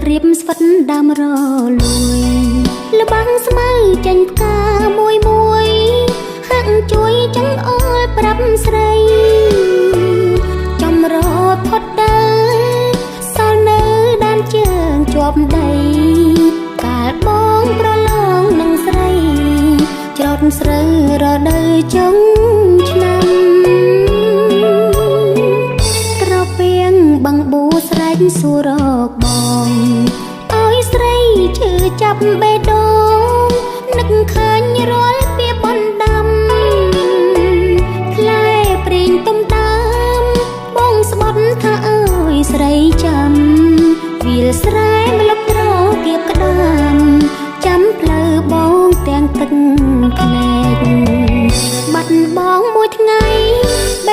រៀបស្វិតដើមរលួយលបាំងស្មៅចេញផ្កាមួយមួយហាក់ជួយចង្អុលប្រាប់ស្រីចំរត់ផុតដើសល់នៅដានជើងជាប់ដីកាលបងប្រឡងនឹងស្រីច្រត់ស្រូវរដូវចុងឆ្នាំក្រពៀងបឹងបួស្រែកសួររកបងឲ្យស្រីឈឺចាប់បេះដូងនឹកឃើញរាល់ពីបណ្ដាំផ្លែព្រីងទុំតាមបងស្បត់ថាអើយស្រីចាំវាលស្រែម្លប់ត្រគៀបក្ដាមចាំផ្លូវបងទាំងទឹកភ្នែកបាត់បងមួយថ្ងៃបេ